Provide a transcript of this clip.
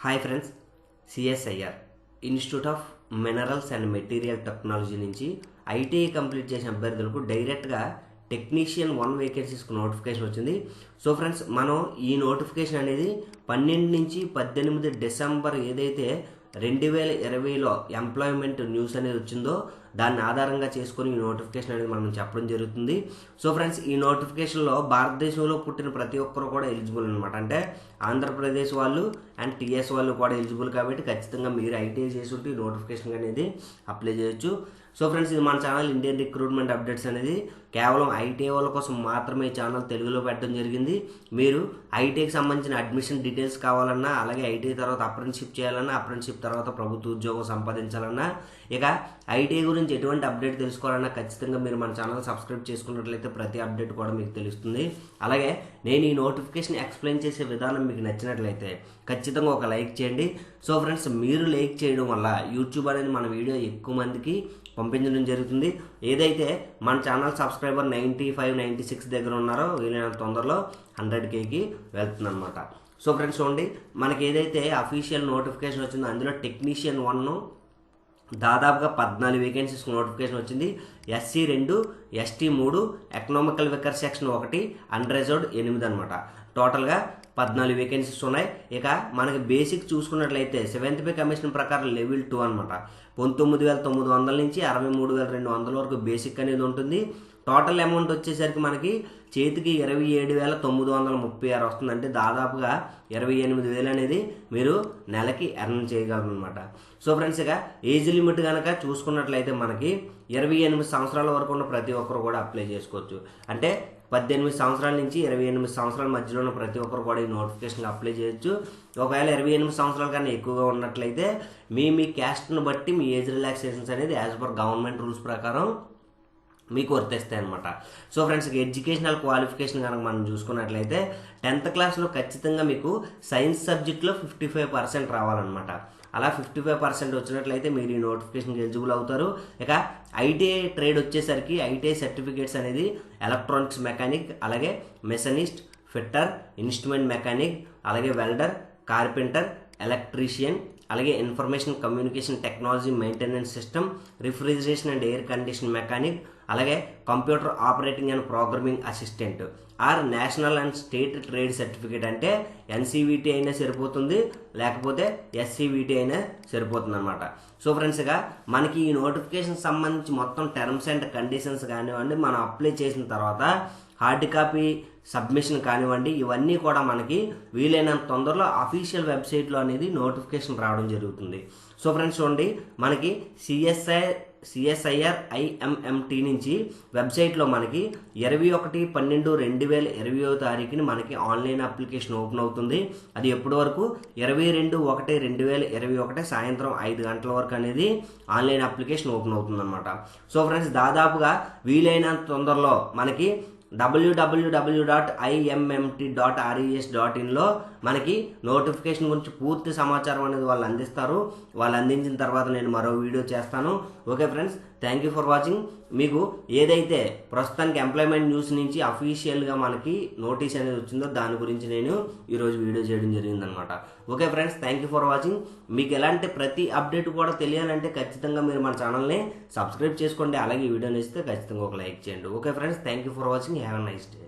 Hi friends, CSIR institute of minerals and material technology నుంచి ITI complete చేసిన అభ్యర్థులకు డైరెక్ట్గా టెక్నీషియన్ 1 వేకెన్సీస్కి నోటిఫికేషన్ వచ్చింది. సో ఫ్రెండ్స్, మనం ఈ నోటిఫికేషన్ అనేది 12 నుంచి 18 డిసెంబర్ ఏదైతే 2020లో ఎంప్లాయ్మెంట్ న్యూస్ అనేది వచ్చిందో దాన్ని ఆధారంగా చేసుకొని ఈ నోటిఫికేషన్ అనేది మనం చెప్పడం జరుగుతుంది. సో ఫ్రెండ్స్, ఈ నోటిఫికేషన్లో భారతదేశంలో పుట్టిన ప్రతి ఒక్కరు కూడా ఎలిజిబుల్ అనమాట. అంటే ఆంధ్రప్రదేశ్ వాళ్ళు అండ్ టీఎస్ వాళ్ళు కూడా ఎలిజిబుల్ కాబట్టి ఖచ్చితంగా మీరు ఐటీఐ చేసి ఉంటే ఈ నోటిఫికేషన్ అనేది అప్లై చేయొచ్చు. సో ఫ్రెండ్స్, ఇది మన ఛానల్ ఇండియన్ రిక్రూట్మెంట్ అప్డేట్స్ అనేది కేవలం ఐటీఐ వాళ్ళ కోసం మాత్రమే ఈ ఛానల్ తెలుగులో పెట్టడం జరిగింది. మీరు ఐటీఐకి సంబంధించిన అడ్మిషన్ డీటెయిల్స్ కావాలన్నా, అలాగే ఐటీఐ తర్వాత అప్రెంటిషిప్ చేయాలన్నా, అప్రెంటిషిప్ తర్వాత ప్రభుత్వ ఉద్యోగం సంపాదించాలన్నా, ఇక ఐటీఐ గురించి ఎటువంటి అప్డేట్ తెలుసుకోవాలన్నా ఖచ్చితంగా మీరు మన ఛానల్ సబ్స్క్రైబ్ చేసుకున్నట్లయితే ప్రతి అప్డేట్ కూడా మీకు తెలుస్తుంది. అలాగే నేను ఈ నోటిఫికేషన్ ఎక్స్ప్లెయిన్ చేసే విధానం మీకు నచ్చినట్లయితే ఖచ్చితంగా ఒక లైక్ చేయండి. సో ఫ్రెండ్స్, మీరు లైక్ చేయడం వల్ల యూట్యూబ్ అనేది మన వీడియో ఎక్కువ మందికి పంపించడం జరుగుతుంది. ఏదైతే మన ఛానల్ సబ్స్క్రైబర్ 95-96 దగ్గర ఉన్నారో వీలైనంత తొందరలో 100Kకి వెళ్తుంది అనమాట. సో ఫ్రెండ్స్ చూడండి, మనకి ఏదైతే అఫీషియల్ నోటిఫికేషన్ వచ్చిందో అందులో టెక్నీషియన్ 1 దాదాపుగా 14 వేకెన్సీస్ నోటిఫికేషన్ వచ్చింది. SC 2, ST 3, economical weaker section 1, unreserved 8 అనమాట. టోటల్గా 14 వేకెన్సీస్ ఉన్నాయి. ఇక మనకి బేసిక్ చూసుకున్నట్లయితే 7th పే కమిషన్ ప్రకారం లెవెల్ 2 అనమాట. 19,900 నుంచి 63,200 వరకు బేసిక్ అనేది ఉంటుంది. టోటల్ అమౌంట్ వచ్చేసరికి మనకి చేతికి 27,936 వస్తుంది. అంటే దాదాపుగా 28,000 అనేది మీరు నెలకి ఎర్న్ చేయగలరు అనమాట. సో ఫ్రెండ్స్, ఇక ఏజ్ లిమిట్ కనుక చూసుకున్నట్లయితే మనకి 28 సంవత్సరాల వరకు ఉన్న ప్రతి ఒక్కరు కూడా అప్లై చేసుకోవచ్చు. అంటే 18 సంవత్సరాల నుంచి 28 సంవత్సరాల మధ్యలో ఉన్న ప్రతి ఒక్కరు కూడా ఈ నోటిఫికేషన్ అప్లై చేయొచ్చు. ఒకవేళ 28 సంవత్సరాల కన్నా ఎక్కువగా ఉన్నట్లయితే మీ క్యాస్ట్ను బట్టి మీ ఏజ్ రిలాక్సేషన్స్ అనేది యాజ్ పర్ గవర్నమెంట్ రూల్స్ ప్రకారం మీకు వర్తిస్తాయి అనమాట. సో ఫ్రెండ్స్, ఎడ్యుకేషనల్ క్వాలిఫికేషన్ కనుక మనం చూసుకున్నట్లయితే 10th క్లాస్లో ఖచ్చితంగా మీకు సైన్స్ సబ్జెక్ట్లో 55% రావాలన్నమాట. అలా 55% వచ్చినట్లయితే మీరు ఈ నోటిఫికేషన్కి ఎలిజిబుల్ అవుతారు. ఇక ఐటీఐ ట్రేడ్ వచ్చేసరికి ఐటీఐ సర్టిఫికేట్స్ అనేది ఎలక్ట్రానిక్స్ మెకానిక్, అలాగే మెషనిస్ట్, ఫిట్టర్, ఇన్స్ట్రుమెంట్ మెకానిక్, అలాగే వెల్డర్, కార్పెంటర్, ఎలక్ట్రీషియన్, అలాగే information communication technology maintenance system, refrigeration and air condition mechanic, అలాగే computer operating and programming assistant or national and state trade certificate. అంటే NCVT అయినా సరిపోతుంది, లేకపోతే SCVT అయినా సరిపోతుంది అనమాట. సో ఫ్రెండ్స్, ఇక మనకి ఈ నోటిఫికేషన్ సంబంధించి మొత్తం టర్మ్స్ అండ్ కండిషన్స్ కానివ్వండి, మనం అప్లై చేసిన తర్వాత హార్డ్ కాపీ సబ్మిషన్ కానివ్వండి, ఇవన్నీ కూడా మనకి వీలైనంత తొందరలో అఫీషియల్ వెబ్సైట్లో అనేది నోటిఫికేషన్ రావడం జరుగుతుంది. సో ఫ్రెండ్స్ చూడండి, మనకి సిఎస్ఐఆర్ IMMT నుంచి వెబ్సైట్లో మనకి 21/12/2020 మనకి ఆన్లైన్ అప్లికేషన్ ఓపెన్ అవుతుంది. అది ఎప్పటి వరకు 22/1/2021 సాయంత్రం 5 గంటల వరకు అనేది ఆన్లైన్ అప్లికేషన్ ఓపెన్ అవుతుంది అనమాట. సో ఫ్రెండ్స్, దాదాపుగా వీలైనంత తొందరలో మనకి www.immt.res.in మనకి నోటిఫికేషన్ గురించి పూర్తి సమాచారం అనేది వాళ్ళు అందిస్తారు. వాళ్ళు అందించిన తర్వాత నేను మరో వీడియో చేస్తాను. Okay friends, thank you for watching. మీకు ఏదైతే ప్రస్తుతానికి ఎంప్లాయ్మెంట్ న్యూస్ నుంచి అఫీషియల్గా మనకి నోటీస్ అనేది వచ్చిందో దాని గురించి నేను ఈరోజు వీడియో చేయడం జరిగిందనమాట. Okay friends, thank you for watching. మీకు ఎలాంటి ప్రతి అప్డేట్ కూడా తెలియాలంటే ఖచ్చితంగా మీరు మన ఛానల్ని సబ్స్క్రైబ్ చేసుకోండి. అలాగే ఈ వీడియోని ఇస్తే ఖచ్చితంగా ఒక లైక్ చేయండి. Okay friends, thank you for watching. Have a nice day.